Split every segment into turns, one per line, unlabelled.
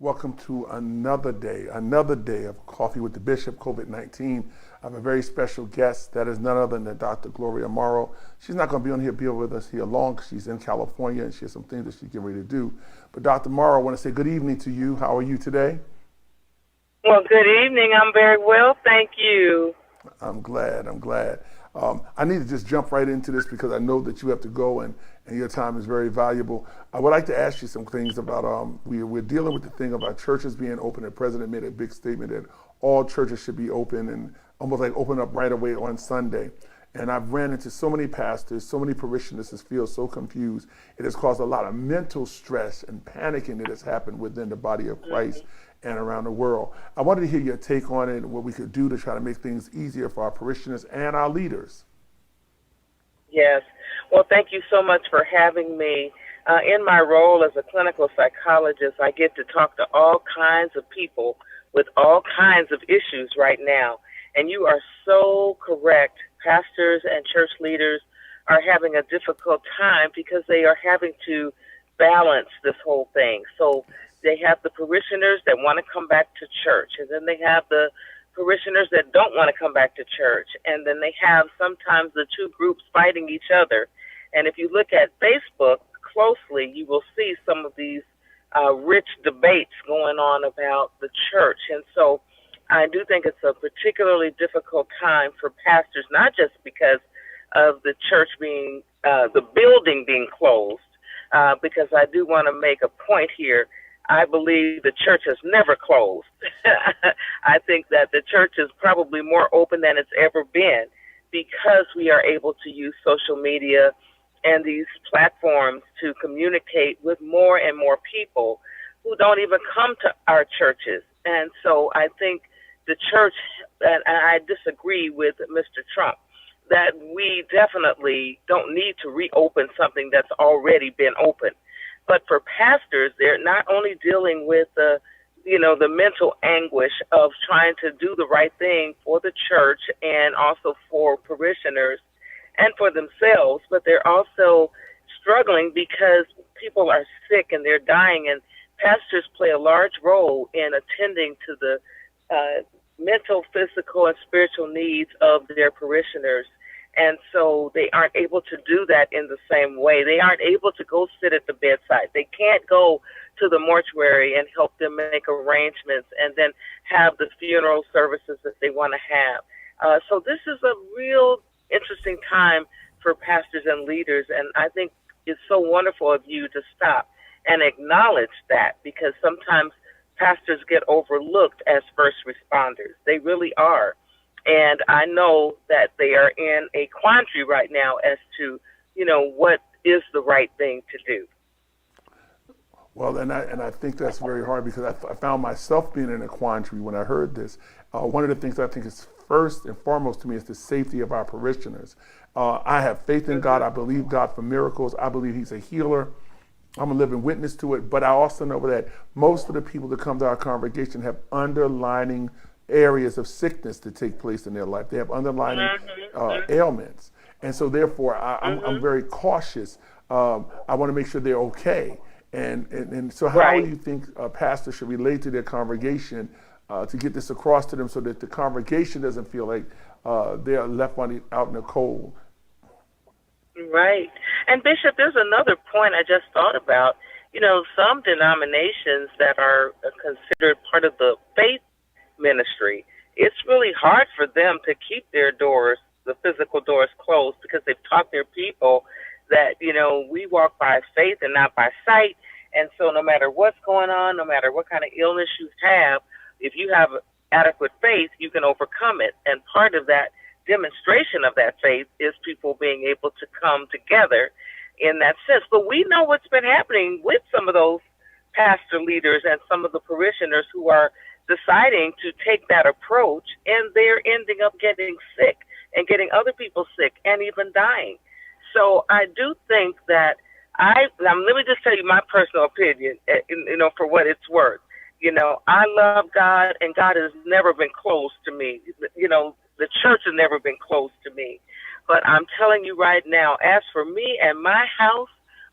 Welcome to another day of Coffee with the Bishop, COVID-19. I have a very special guest that is none other than Dr. Gloria Morrow. She's not going to be with us here long because she's in California and she has some things that she's getting ready to do. But Dr. Morrow, I want to say good evening to you. How are you today?
Well, good evening. I'm very well, thank you.
I'm glad. I need to just jump right into this because I know that you have to go and your time is very valuable. I would like to ask you some things about, we're dealing with the thing about churches being open. The president made a big statement that all churches should be open and almost like open up right away on Sunday. And I've ran into so many pastors, so many parishioners that feel so confused. It has caused a lot of mental stress and panicking that has happened within the body of Christ and around the world. I wanted to hear your take on it and what we could do to try to make things easier for our parishioners and our leaders.
Yes. Well, thank you so much for having me. In my role as a clinical psychologist, I get to talk to all kinds of people with all kinds of issues right now. And you are so correct. Pastors and church leaders are having a difficult time because they are having to balance this whole thing. So they have the parishioners that want to come back to church, and then they have the parishioners that don't want to come back to church, and then they have sometimes the two groups fighting each other. And if you look at Facebook closely, you will see some of these rich debates going on about the church. And so I do think it's a particularly difficult time for pastors, not just because of the church being, the building being closed, because I do want to make a point here. I believe the church has never closed. I think that the church is probably more open than it's ever been because we are able to use social media and these platforms to communicate with more and more people who don't even come to our churches. And so I think the church, and I disagree with Mr. Trump, that we definitely don't need to reopen something that's already been opened. But for pastors, they're not only dealing with the mental anguish of trying to do the right thing for the church and also for parishioners and for themselves, but they're also struggling because people are sick and they're dying, and pastors play a large role in attending to the mental, physical, and spiritual needs of their parishioners. And so they aren't able to do that in the same way. They aren't able to go sit at the bedside. They can't go to the mortuary and help them make arrangements and then have the funeral services that they want to have. So this is a real interesting time for pastors and leaders. And I think it's so wonderful of you to stop and acknowledge that, because sometimes pastors get overlooked as first responders. They really are. And I know that they are in a quandary right now as to, what is the right thing to do.
Well, and I think that's very hard because I found myself being in a quandary when I heard this. One of the things I think is first and foremost to me is the safety of our parishioners. I have faith in God. I believe God for miracles. I believe He's a healer. I'm a living witness to it. But I also know that most of the people that come to our congregation have underlying areas of sickness that take place in their life. They have underlying ailments. And so therefore, I'm very cautious. I want to make sure they're okay. And so how do you think a pastor should relate to their congregation to get this across to them so that the congregation doesn't feel like they're left out in the cold?
Right. And Bishop, there's another point I just thought about. Some denominations that are considered part of the faith ministry, it's really hard for them to keep their doors, the physical doors, closed, because they've taught their people that, we walk by faith and not by sight. And so no matter what's going on, no matter what kind of illness you have, if you have adequate faith, you can overcome it. And part of that demonstration of that faith is people being able to come together in that sense. But we know what's been happening with some of those pastor leaders and some of the parishioners who are deciding to take that approach, and they're ending up getting sick and getting other people sick and even dying. So I do think that let me just tell you my personal opinion, for what it's worth. I love God, and God has never been closed to me. The church has never been closed to me. But I'm telling you right now, as for me and my house,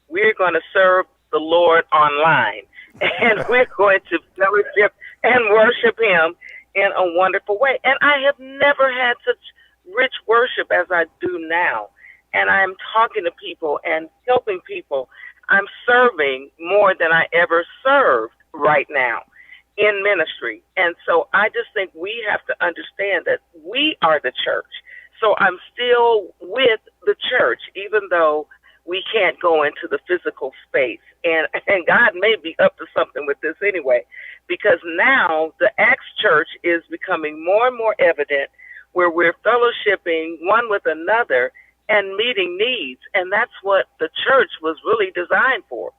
we're going to serve the Lord online. And we're going to fellowship and worship Him in a wonderful way. And I have never had such rich worship as I do now. And I'm talking to people and helping people. I'm serving more than I ever served right now in ministry. And so I just think we have to understand that we are the church. So I'm still with the church, even though we can't go into the physical space. And God may be up to something with this anyway, because now the Acts church is becoming more and more evident, where we're fellowshipping one with another and meeting needs. And that's what the church was really designed for.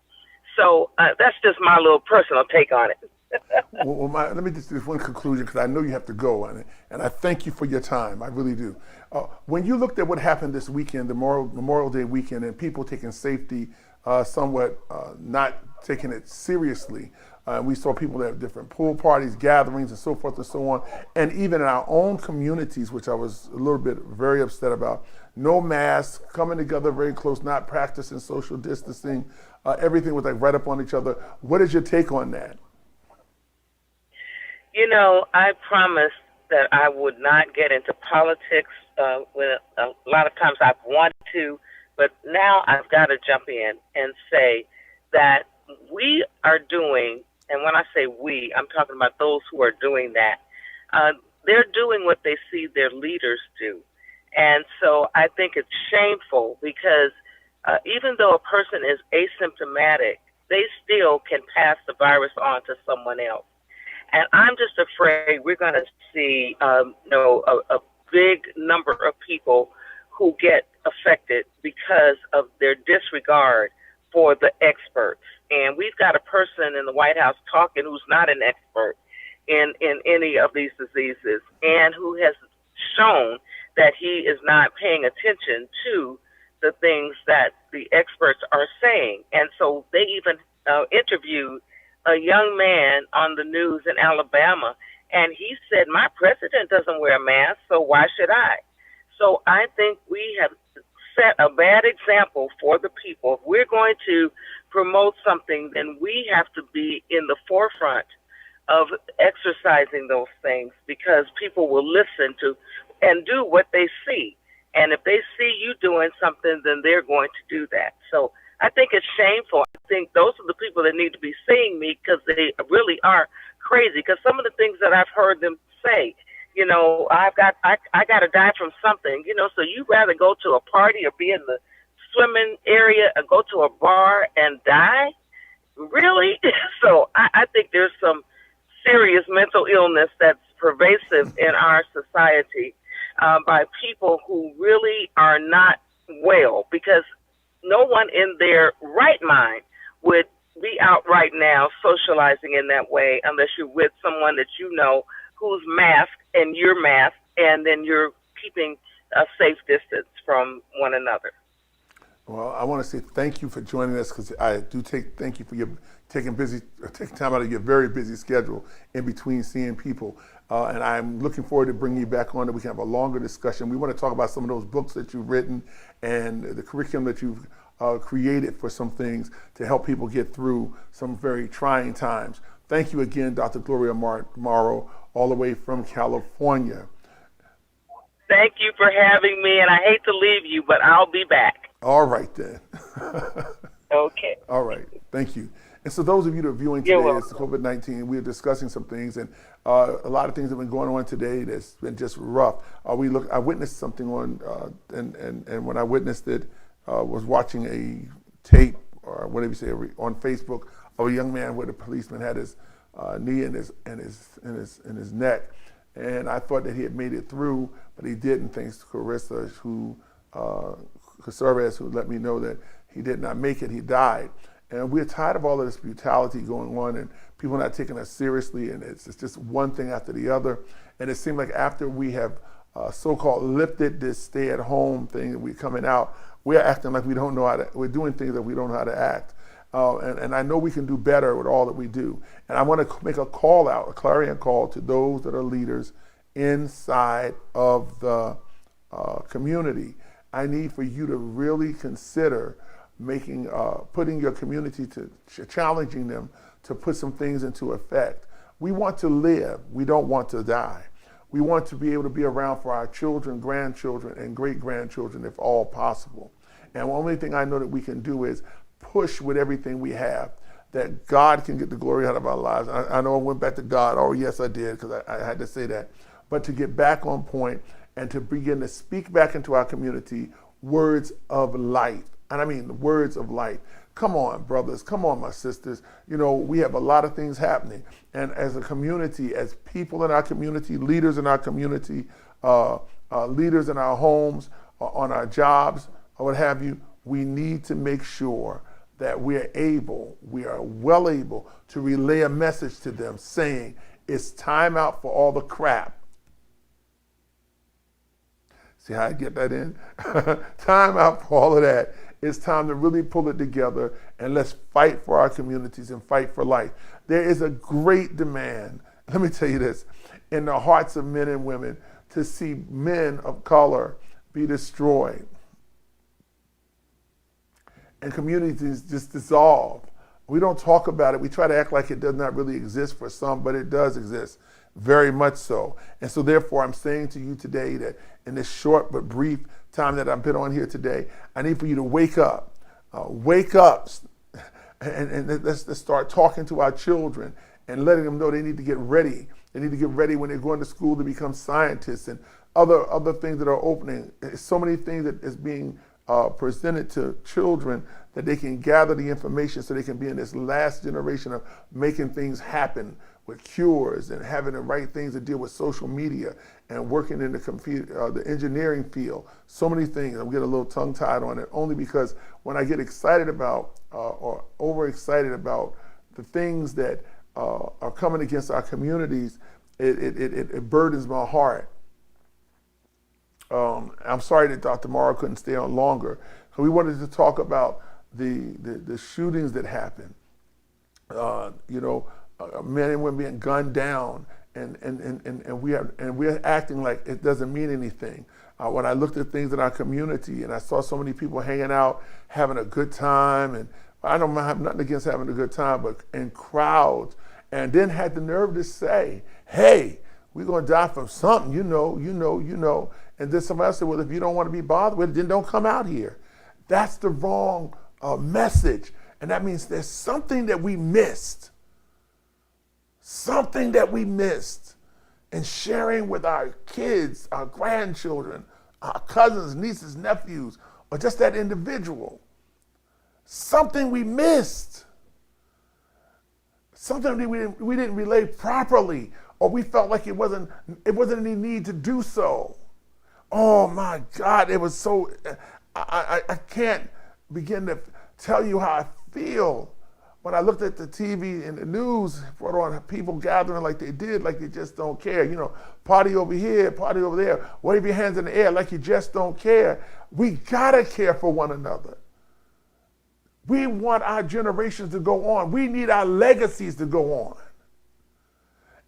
So that's just my little personal take on it.
Let me just do this one conclusion, because I know you have to go on it, and I thank you for your time. I really do. When you looked at what happened this weekend, the Memorial Day weekend, and people taking safety somewhat not taking it seriously, we saw people that have different pool parties, gatherings, and so forth and so on, and even in our own communities, which I was a little bit very upset about. No masks, coming together very close, not practicing social distancing. Everything was like right up on each other. What is your take on that?
You know, I promised that I would not get into politics. When a lot of times I've wanted to, but now I've got to jump in and say that we are doing, and when I say we, I'm talking about those who are doing that. They're doing what they see their leaders do. And so I think it's shameful, because even though a person is asymptomatic, they still can pass the virus on to someone else. And I'm just afraid we're going to see, a big number of people who get affected because of their disregard for the experts. And we've got a person in the White House talking who's not an expert in any of these diseases, and who has shown that he is not paying attention to the things that the experts are saying. And so they even interviewed a young man on the news in Alabama, and he said, my president doesn't wear a mask, so why should I? So I think we have set a bad example for the people. If we're going to promote something, then we have to be in the forefront of exercising those things, because people will listen to and do what they see. And if they see you doing something, then they're going to do that. So I think it's shameful. I think those are the people that need to be seeing me, because they really are crazy. Because some of the things that I've heard them say, you know, I got to die from something, you know, so you'd rather go to a party or be in the swimming area and go to a bar and die? Really? So I think there's some serious mental illness that's pervasive in our society by people who really are not well, because no one in their right mind would be out right now socializing in that way unless you're with someone that you know who's masked and you're masked, and then you're keeping a safe distance from one another.
Well, I want to say thank you for joining us, because I do thank you for your taking time out of your very busy schedule in between seeing people. And I'm looking forward to bringing you back on, that we can have a longer discussion. We want to talk about some of those books that you've written and the curriculum that you've created for some things to help people get through some very trying times. Thank you again, Dr. Gloria Morrow, all the way from California.
Thank you for having me, and I hate to leave you, but I'll be back.
All right, then.
Okay.
All right. Thank you. And so those of you that are viewing today, it's COVID-19. We're discussing some things, and a lot of things have been going on today that's been just rough. I witnessed something on, and when I witnessed it, was watching a tape, or whatever you say, on Facebook, of a young man where the policeman had his knee in his neck, and I thought that he had made it through, but he didn't. Thanks to Carissa, who let me know that he did not make it. He died. And we're tired of all of this brutality going on, and people not taking us seriously, and it's just one thing after the other. And it seemed like after we have so-called lifted this stay-at-home thing, and we're coming out, we're acting like we don't know how to, we're doing things that we don't know how to act. And I know we can do better with all that we do. And I want to make a call out, a clarion call to those that are leaders inside of the community. I need for you to really consider putting your community to challenging them to put some things into effect. We want to live. We don't want to die. We want to be able to be around for our children, grandchildren, and great-grandchildren if all possible. And the only thing I know that we can do is push with everything we have, that God can get the glory out of our lives. I know I went back to God. Oh, yes, I did, because I had to say that. But to get back on point and to begin to speak back into our community words of life. And I mean words of life. Come on, brothers. Come on, my sisters. You know, we have a lot of things happening. And as a community, as people in our community, leaders in our community, leaders in our homes, on our jobs, or what have you, we need to make sure that we are well able to relay a message to them saying, it's time out for all the crap. See how I get that in? Time out for all of that. It's time to really pull it together and let's fight for our communities and fight for life. There is a great demand, let me tell you this, in the hearts of men and women to see men of color be destroyed and communities just dissolve. We don't talk about it. We try to act like it does not really exist for some, but it does exist, very much so. And so therefore, I'm saying to you today that in this short but brief time that I've been on here today, I need for you to wake up. Wake up and let's start talking to our children and letting them know they need to get ready. They need to get ready when they're going to school to become scientists and other things that are opening. So many things that is being presented to children that they can gather the information so they can be in this last generation of making things happen with cures and having the right things to deal with social media and working in the engineering field. So many things. I'm getting a little tongue-tied on it only because when I get excited about or overexcited about the things that are coming against our communities, it burdens my heart. I'm sorry that Dr. Morrow couldn't stay on longer. So we wanted to talk about the shootings that happened. Men and women being gunned down, and we're acting like it doesn't mean anything. When I looked at things in our community and I saw so many people hanging out, having a good time, and I don't have nothing against having a good time, but in crowds, and then had the nerve to say, hey, we're going to die from something, you know. And then somebody else said, well, if you don't want to be bothered with it, then don't come out here. That's the wrong message. And that means there's something that we missed. Something that we missed in sharing with our kids, our grandchildren, our cousins, nieces, nephews, or just that individual. Something we missed. Something that we didn't relay properly, or we felt like it wasn't any need to do so. Oh my God, it was so, I can't begin to tell you how I feel when I looked at the TV and the news, brought on people gathering like they did, like they just don't care. Party over here, party over there, wave your hands in the air like you just don't care. We gotta care for one another. We want our generations to go on. We need our legacies to go on.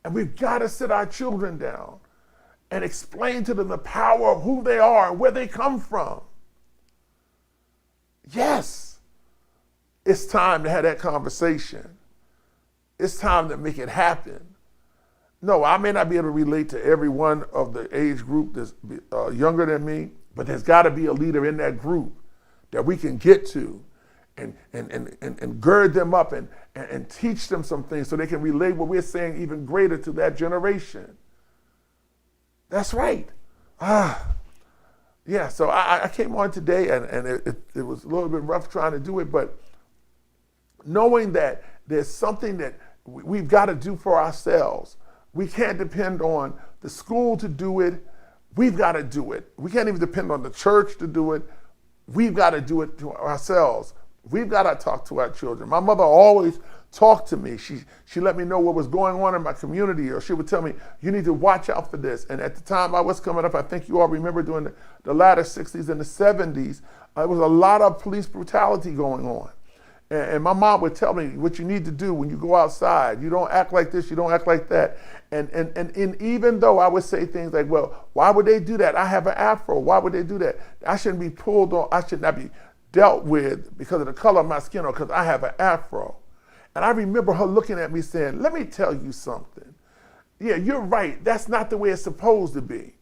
And we've gotta sit our children down and explain to them the power of who they are and where they come from. Yes, it's time to have that conversation. It's time to make it happen. No, I may not be able to relate to every one of the age group that's younger than me, but there's got to be a leader in that group that we can get to and gird them up and teach them some things so they can relay what we're saying even greater to that generation. That's right. Yeah, so I came on today and it was a little bit rough trying to do it, but knowing that there's something that we've got to do for ourselves. We can't depend on the school to do it. We've got to do it. We can't even depend on the church to do it. We've got to do it to ourselves. We've got to talk to our children. My mother always talked to me. She let me know what was going on in my community, or she would tell me, you need to watch out for this. And at the time I was coming up, I think you all remember during the latter 60s and the 70s, there was a lot of police brutality going on. And my mom would tell me what you need to do when you go outside. You don't act like this, you don't act like that. And even though I would say things like, well, why would they do that? I have an afro. Why would they do that? I shouldn't be pulled on. I should not be dealt with because of the color of my skin or because I have an afro. And I remember her looking at me saying, let me tell you something. yeah, you're right. That's not the way it's supposed to be.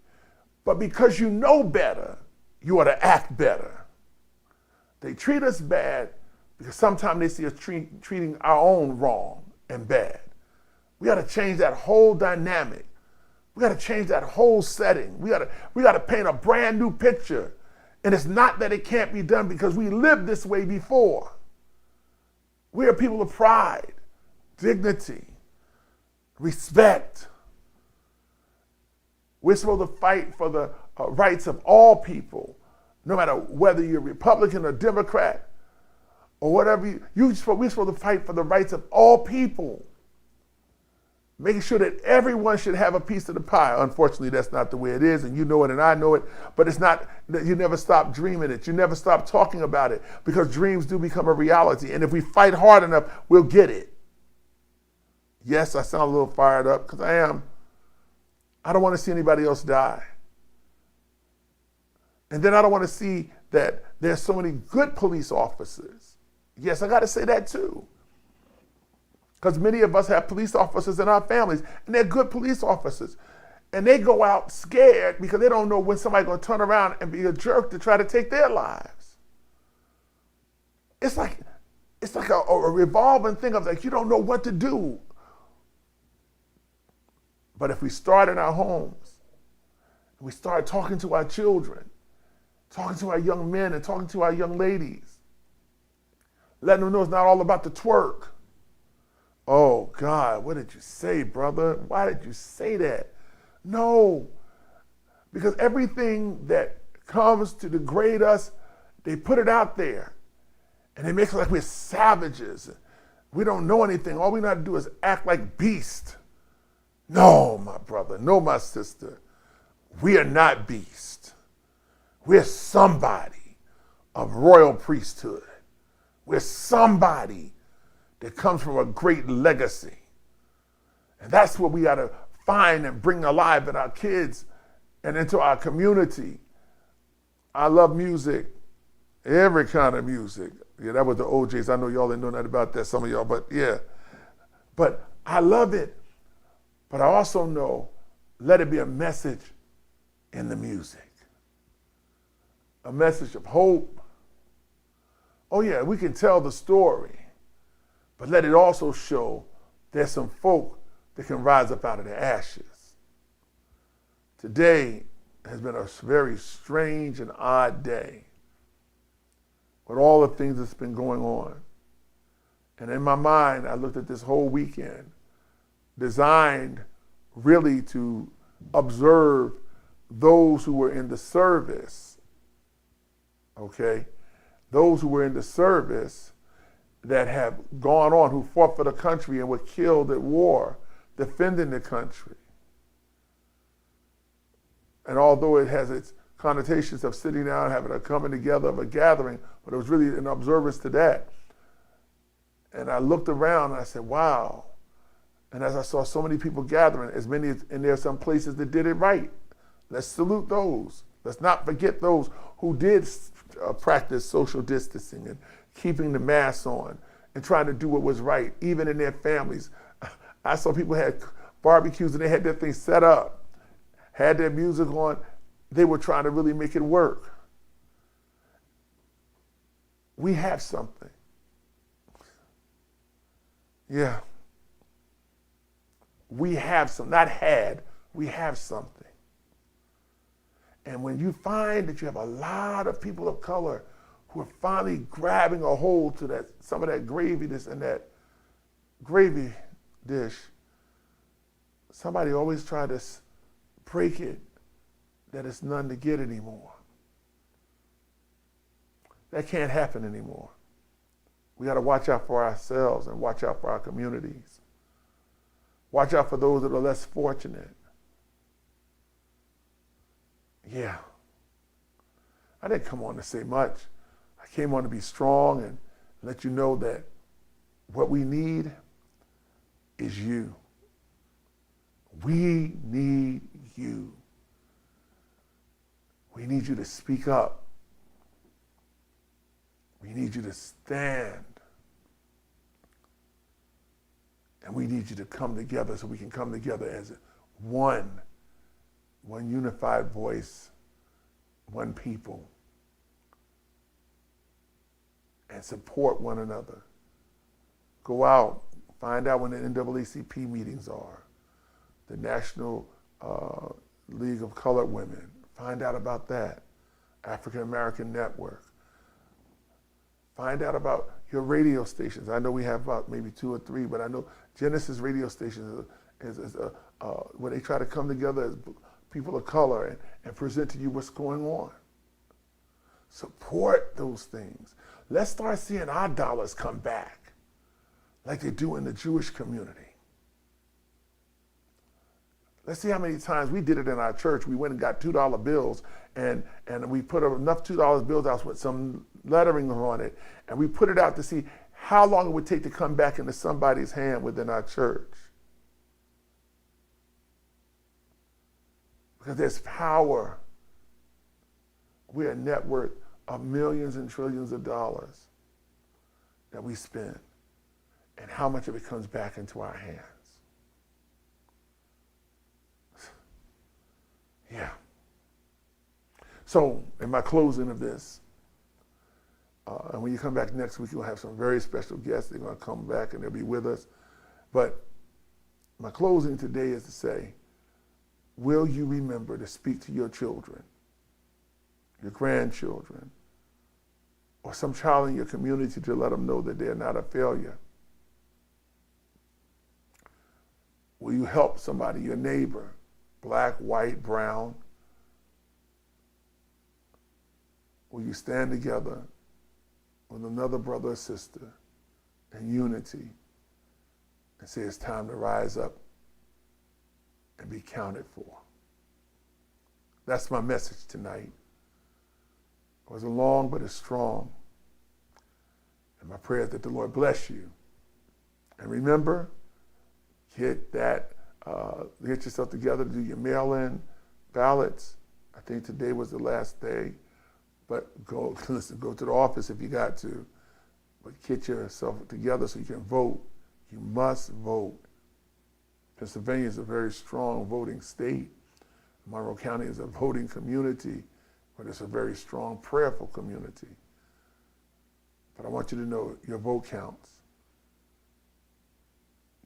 But because you know better, you ought to act better. They treat us bad because sometimes they see us treating our own wrong and bad. We got to change that whole dynamic. We got to change that whole setting. We got to paint a brand new picture. And it's not that it can't be done because we lived this way before. We are people of pride, dignity, respect. We're supposed to fight for the rights of all people, no matter whether you're Republican or Democrat or whatever. We're supposed to fight for the rights of all people, making sure that everyone should have a piece of the pie. Unfortunately, that's not the way it is, and you know it and I know it, but it's not that you never stop dreaming it. You never stop talking about it because dreams do become a reality, and if we fight hard enough, we'll get it. Yes, I sound a little fired up because I am. I don't want to see anybody else die. And then I don't want to see that there's so many good police officers. Yes, I got to say that too. Because many of us have police officers in our families, and they're good police officers. And they go out scared because they don't know when somebody's going to turn around and be a jerk to try to take their lives. It's like a revolving thing of like, you don't know what to do. But if we start in our homes, we start talking to our children, talking to our young men and talking to our young ladies, letting them know it's not all about the twerk. Oh God, what did you say, brother? Why did you say that? No, because everything that comes to degrade us, they put it out there and they make us like we're savages. We don't know anything. All we know how to do is act like beasts. No, my brother, no, my sister, we are not beasts. We're somebody of royal priesthood. We're somebody that comes from a great legacy. And that's what we got to find and bring alive in our kids and into our community. I love music, every kind of music. Yeah, that was the OJs. I know y'all didn't know nothing about that, some of y'all, but yeah. But I love it. But I also know, let it be a message in the music. A message of hope. Oh yeah, we can tell the story, but let it also show there's some folk that can rise up out of the ashes. Today has been a very strange and odd day with all the things that's been going on. And in my mind, I looked at this whole weekend designed really to observe those who were in the service, okay? Those who were in the service that have gone on, who fought for the country and were killed at war, defending the country. And although it has its connotations of sitting down, having a coming together of a gathering, but it was really an observance to that. And I looked around and I said, wow. And as I saw so many people gathering, as many, and there are some places that did it right. Let's salute those. Let's not forget those who did practice social distancing and keeping the masks on and trying to do what was right, even in their families. I saw people had barbecues and they had their things set up, had their music on. They were trying to really make it work. We have something. Yeah. We have some, not had, we have something. And when you find that you have a lot of people of color who are finally grabbing a hold to that, some of that gravy that's in that gravy dish, somebody always try to break it, that it's none to get anymore. That can't happen anymore. We got to watch out for ourselves and watch out for our communities. Watch out for those that are less fortunate. Yeah. I didn't come on to say much. I came on to be strong and let you know that what we need is you. We need you. We need you to speak up. We need you to stand. And we need you to come together so we can come together as one unified voice, one people, and support one another. Go out, find out when the NAACP meetings are, the National League of Colored Women. Find out about that. African American Network. Find out about your radio stations. I know we have about maybe 2 or 3, but I know Genesis radio stations is where they try to come together as people of color and present to you what's going on. Support those things. Let's start seeing our dollars come back like they do in the Jewish community. Let's see how many times we did it in our church. We went and got $2 bills and we put enough $2 bills out with some lettering on it, and we put it out to see how long it would take to come back into somebody's hand within our church. Because there's power. We're a network of millions and trillions of dollars that we spend, and how much of it comes back into our hands. Yeah. So, in my closing of this, and when you come back next week, you'll have some very special guests. They're going to come back and they'll be with us. But my closing today is to say, will you remember to speak to your children, your grandchildren, or some child in your community to let them know that they're not a failure? Will you help somebody, your neighbor, black, white, brown? Will you stand together with another brother or sister in unity and say it's time to rise up and be counted for? That's my message tonight. It wasn't long, but it's strong. And my prayer is that the Lord bless you. And remember, get yourself together to do your mail-in ballots. I think today was the last day, but go to the office if you got to. But get yourself together so you can vote. You must vote. Pennsylvania is a very strong voting state. Monroe County is a voting community, but it's a very strong, prayerful community. But I want you to know your vote counts.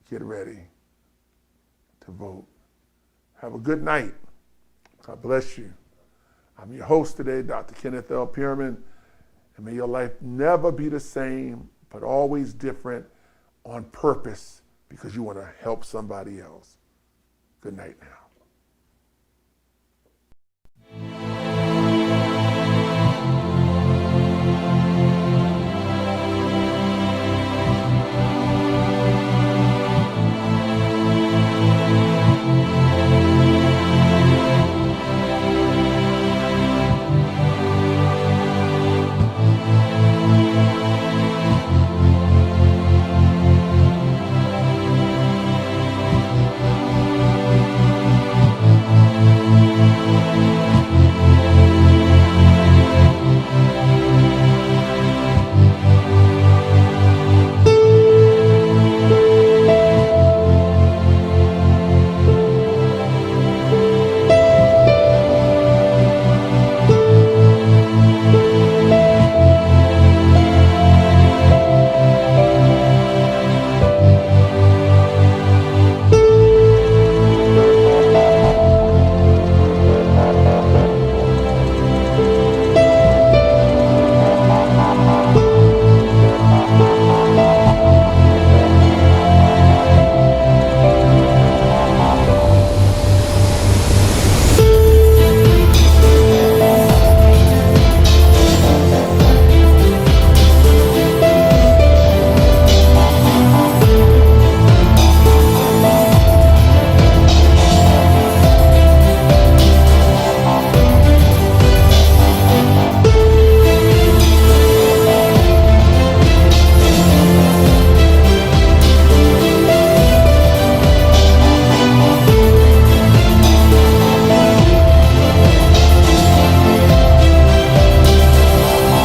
Get ready to vote. Have a good night. God bless you. I'm your host today, Dr. Kenneth L. Pierman, and may your life never be the same, but always different on purpose because you want to help somebody else. Good night now.